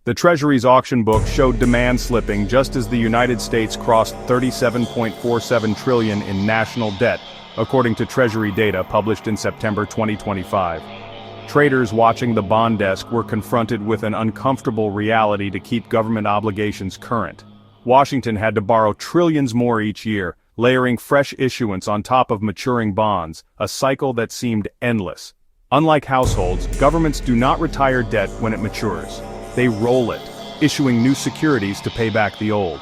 The Treasury's auction book showed demand slipping just as the United States crossed $37.47 trillion in national debt, according to Treasury data published in September 2025. Traders watching the bond desk were confronted with an uncomfortable reality to keep government obligations current. Washington had to borrow trillions more each year, layering fresh issuance on top of maturing bonds, a cycle that seemed endless. Unlike households, governments do not retire debt when it matures. They roll it, issuing new securities to pay back the old.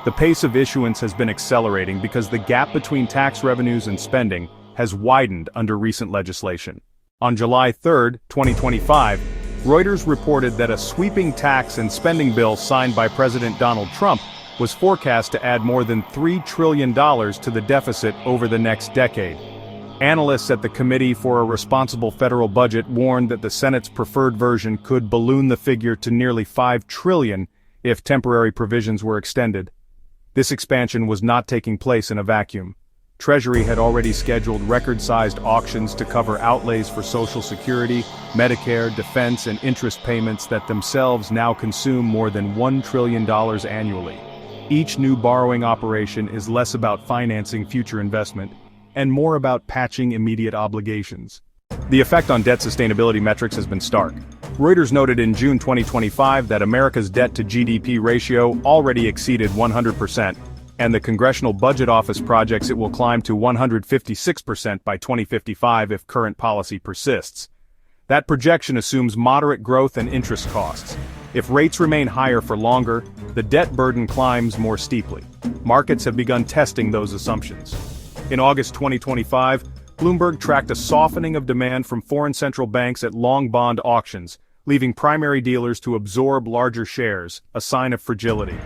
The pace of issuance has been accelerating because the gap between tax revenues and spending has widened under recent legislation. On July 3, 2025, Reuters reported that a sweeping tax and spending bill signed by President Donald Trump was forecast to add more than $3 trillion to the deficit over the next decade. Analysts at the Committee for a Responsible Federal Budget warned that the Senate's preferred version could balloon the figure to nearly $5 trillion if temporary provisions were extended. This expansion was not taking place in a vacuum. Treasury had already scheduled record-sized auctions to cover outlays for Social Security, Medicare, defense, and interest payments that themselves now consume more than $1 trillion annually. Each new borrowing operation is less about financing future investment and more about patching immediate obligations. The effect on debt sustainability metrics has been stark. Reuters noted in June 2025 that America's debt-to-GDP ratio already exceeded 100%, and the Congressional Budget Office projects it will climb to 156% by 2055 if current policy persists. That projection assumes moderate growth and interest costs. If rates remain higher for longer, the debt burden climbs more steeply. Markets have begun testing those assumptions. In August 2025, Bloomberg tracked a softening of demand from foreign central banks at long bond auctions, leaving primary dealers to absorb larger shares, a sign of fragility.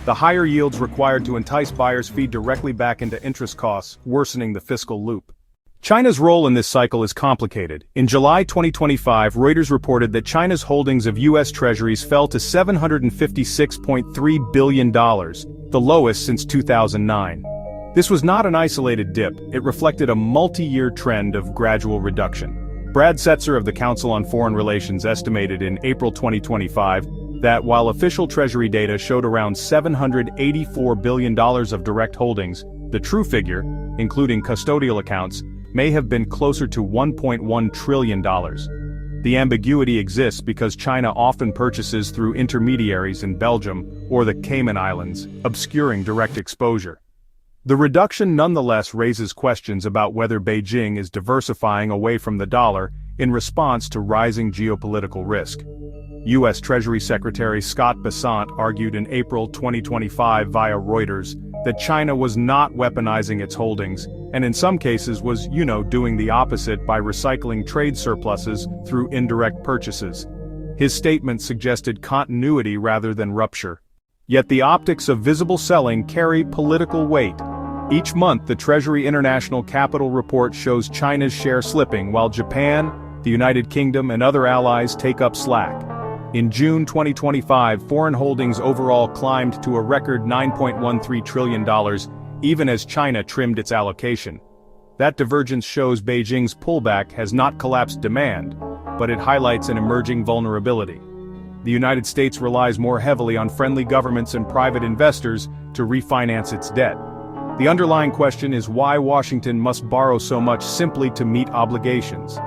The higher yields required to entice buyers feed directly back into interest costs, worsening the fiscal loop. China's role in this cycle is complicated. In July 2025, Reuters reported that China's holdings of U.S. Treasuries fell to $756.3 billion, the lowest since 2009. This was not an isolated dip, it reflected a multi-year trend of gradual reduction. Brad Setzer of the Council on Foreign Relations estimated in April 2025 that while official Treasury data showed around $784 billion of direct holdings, the true figure, including custodial accounts, may have been closer to $1.1 trillion. The ambiguity exists because China often purchases through intermediaries in Belgium or the Cayman Islands, obscuring direct exposure. The reduction nonetheless raises questions about whether Beijing is diversifying away from the dollar in response to rising geopolitical risk. U.S. Treasury Secretary Scott Bessent argued in April 2025 via Reuters that China was not weaponizing its holdings, and in some cases was, doing the opposite by recycling trade surpluses through indirect purchases. His statement suggested continuity rather than rupture. Yet the optics of visible selling carry political weight. Each month, the Treasury International Capital Report shows China's share slipping while Japan, the United Kingdom, and other allies take up slack. In June 2025, foreign holdings overall climbed to a record $9.13 trillion, even as China trimmed its allocation. That divergence shows Beijing's pullback has not collapsed demand, but it highlights an emerging vulnerability. The United States relies more heavily on friendly governments and private investors to refinance its debt. The underlying question is why Washington must borrow so much simply to meet obligations.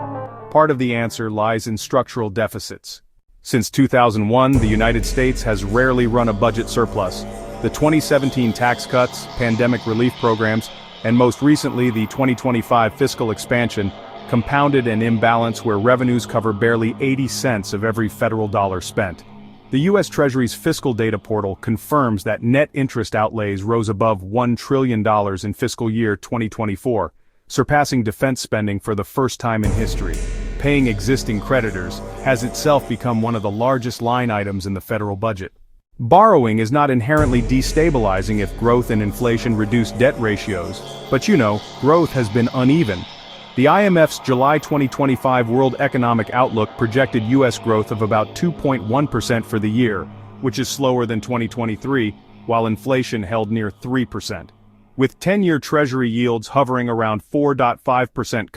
Part of the answer lies in structural deficits. Since 2001, the United States has rarely run a budget surplus. The 2017 tax cuts, pandemic relief programs, and most recently the 2025 fiscal expansion compounded an imbalance where revenues cover barely 80 cents of every federal dollar spent. The U.S. Treasury's fiscal data portal confirms that net interest outlays rose above $1 trillion in fiscal year 2024, surpassing defense spending for the first time in history. Paying existing creditors has itself become one of the largest line items in the federal budget. Borrowing is not inherently destabilizing if growth and inflation reduce debt ratios, but growth has been uneven. The IMF's July 2025 World Economic Outlook projected U.S. growth of about 2.1% for the year, which is slower than 2023, while inflation held near 3%. With 10-year Treasury yields hovering around 4.5%,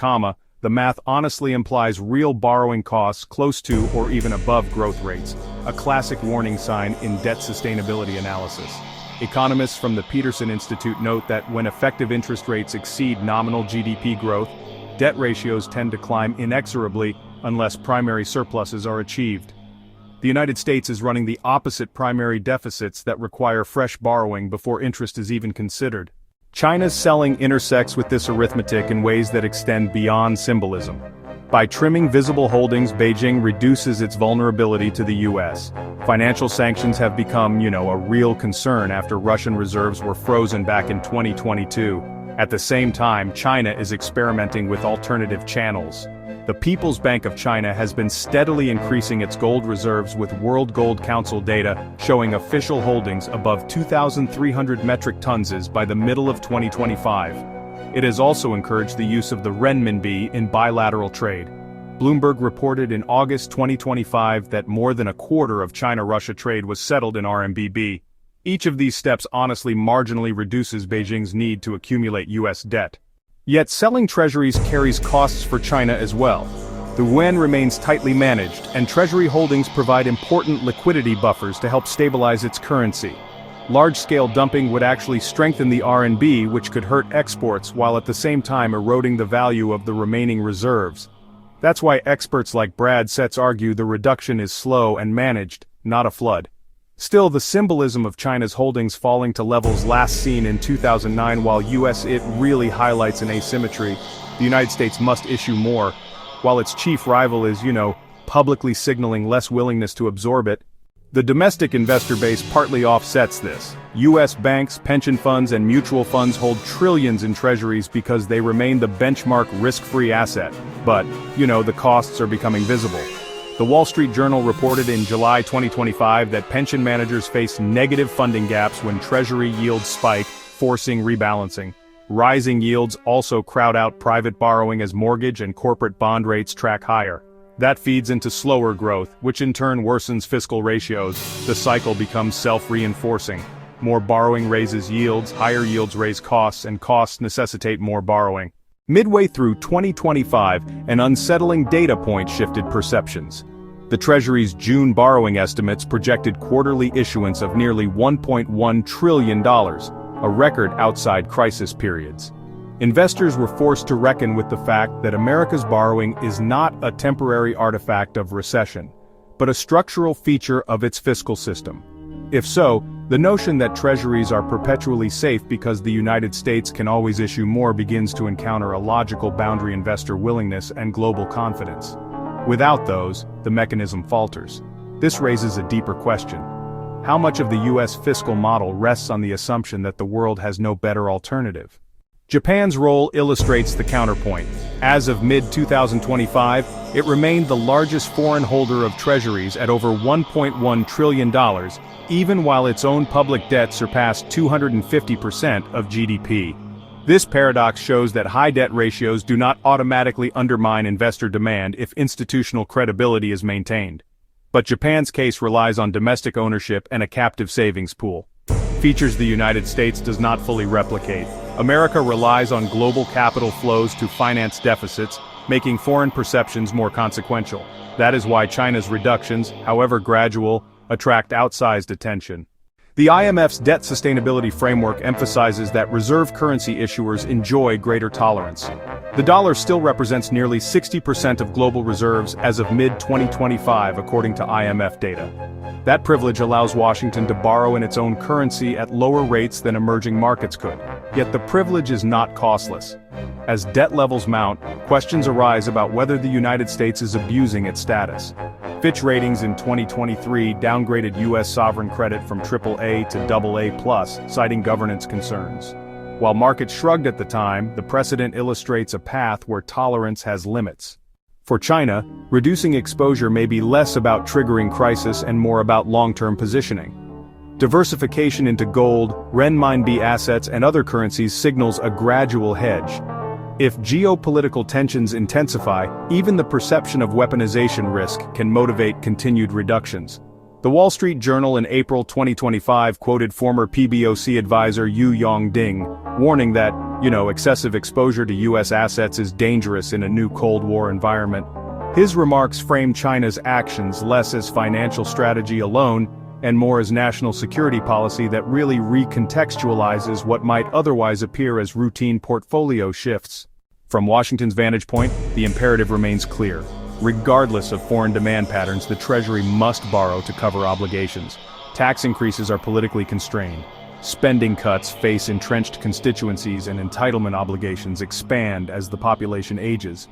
the math honestly implies real borrowing costs close to or even above growth rates, a classic warning sign in debt sustainability analysis. Economists from the Peterson Institute note that when effective interest rates exceed nominal GDP growth, debt ratios tend to climb inexorably unless primary surpluses are achieved. The United States is running the opposite primary deficits that require fresh borrowing before interest is even considered. China's selling intersects with this arithmetic in ways that extend beyond symbolism. By trimming visible holdings, Beijing reduces its vulnerability to the US. Financial sanctions have become, a real concern after Russian reserves were frozen back in 2022. At the same time, China is experimenting with alternative channels. The People's Bank of China has been steadily increasing its gold reserves with World Gold Council data showing official holdings above 2,300 metric tons by the middle of 2025. It has also encouraged the use of the renminbi in bilateral trade. Bloomberg reported in August 2025 that more than a quarter of China-Russia trade was settled in RMB. Each of these steps honestly marginally reduces Beijing's need to accumulate US debt. Yet selling treasuries carries costs for China as well. The yuan remains tightly managed, and treasury holdings provide important liquidity buffers to help stabilize its currency. Large-scale dumping would actually strengthen the RMB, which could hurt exports while at the same time eroding the value of the remaining reserves. That's why experts like Brad Setz argue the reduction is slow and managed, not a flood. Still, the symbolism of China's holdings falling to levels last seen in 2009 while it really highlights an asymmetry. The United States must issue more, while its chief rival is, publicly signaling less willingness to absorb it. The domestic investor base partly offsets this. U.S. banks, pension funds, and mutual funds hold trillions in treasuries because they remain the benchmark risk-free asset. But, the costs are becoming visible. The Wall Street Journal reported in July 2025 that pension managers face negative funding gaps when treasury yields spike, forcing rebalancing. Rising yields also crowd out private borrowing as mortgage and corporate bond rates track higher. That feeds into slower growth, which in turn worsens fiscal ratios. The cycle becomes self-reinforcing. More borrowing raises yields, higher yields raise costs, and costs necessitate more borrowing. Midway through 2025, an unsettling data point shifted perceptions. The Treasury's June borrowing estimates projected quarterly issuance of nearly $1.1 trillion, a record outside crisis periods. Investors were forced to reckon with the fact that America's borrowing is not a temporary artifact of recession, but a structural feature of its fiscal system. If so, the notion that treasuries are perpetually safe because the United States can always issue more begins to encounter a logical boundary investor willingness and global confidence. Without those, the mechanism falters. This raises a deeper question. How much of the U.S. fiscal model rests on the assumption that the world has no better alternative? Japan's role illustrates the counterpoint. As of mid-2025, it remained the largest foreign holder of treasuries at over $1.1 trillion, even while its own public debt surpassed 250% of GDP. This paradox shows that high debt ratios do not automatically undermine investor demand if institutional credibility is maintained. But Japan's case relies on domestic ownership and a captive savings pool. Features the United States does not fully replicate. America relies on global capital flows to finance deficits, making foreign perceptions more consequential. That is why China's reductions, however gradual, attract outsized attention. The IMF's debt sustainability framework emphasizes that reserve currency issuers enjoy greater tolerance. The dollar still represents nearly 60% of global reserves as of mid-2025 according to IMF data. That privilege allows Washington to borrow in its own currency at lower rates than emerging markets could. Yet the privilege is not costless. As debt levels mount, questions arise about whether the United States is abusing its status. Fitch Ratings in 2023 downgraded U.S. sovereign credit from AAA to AA+, citing governance concerns. While markets shrugged at the time, the precedent illustrates a path where tolerance has limits. For China, reducing exposure may be less about triggering crisis and more about long-term positioning. Diversification into gold, renminbi assets and other currencies signals a gradual hedge. If geopolitical tensions intensify, even the perception of weaponization risk can motivate continued reductions. The Wall Street Journal in April 2025 quoted former PBOC advisor Yu Yongding, warning that, Excessive exposure to US assets is dangerous in a new Cold War environment. His remarks frame China's actions less as financial strategy alone, and more as national security policy that really recontextualizes what might otherwise appear as routine portfolio shifts. From Washington's vantage point, the imperative remains clear. Regardless of foreign demand patterns, the Treasury must borrow to cover obligations. Tax increases are politically constrained. Spending cuts face entrenched constituencies, and entitlement obligations expand as the population ages.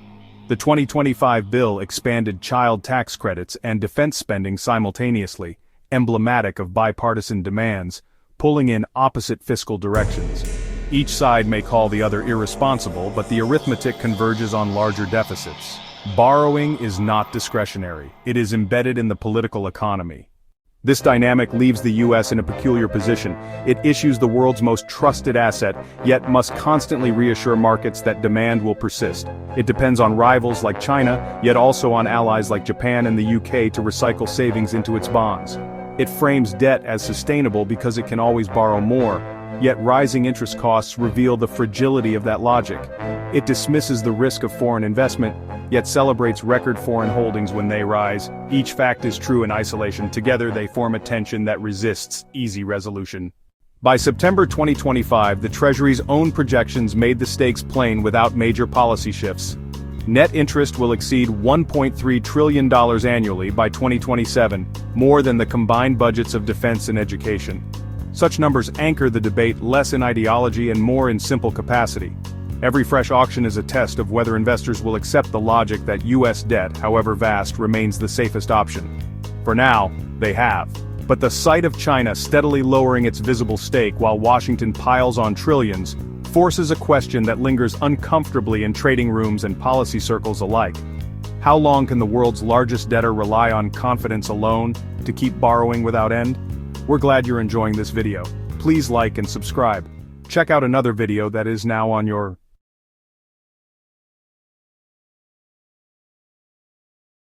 The 2025 bill expanded child tax credits and defense spending simultaneously, emblematic of bipartisan demands, pulling in opposite fiscal directions. Each side may call the other irresponsible, but the arithmetic converges on larger deficits. Borrowing is not discretionary. It is embedded in the political economy. This dynamic leaves the US in a peculiar position. It issues the world's most trusted asset, yet must constantly reassure markets that demand will persist. It depends on rivals like China, yet also on allies like Japan and the UK to recycle savings into its bonds. It frames debt as sustainable because it can always borrow more, yet rising interest costs reveal the fragility of that logic. It dismisses the risk of foreign investment, yet celebrates record foreign holdings when they rise. Each fact is true in isolation. Together they form a tension that resists easy resolution. By September 2025, the Treasury's own projections made the stakes plain without major policy shifts. Net interest will exceed $1.3 trillion annually by 2027, more than the combined budgets of defense and education. Such numbers anchor the debate less in ideology and more in simple capacity. Every fresh auction is a test of whether investors will accept the logic that US debt, however vast, remains the safest option. For now, they have. But the sight of China steadily lowering its visible stake while Washington piles on trillions forces a question that lingers uncomfortably in trading rooms and policy circles alike. How long can the world's largest debtor rely on confidence alone to keep borrowing without end? We're glad you're enjoying this video. Please like and subscribe. Check out another video that is now on your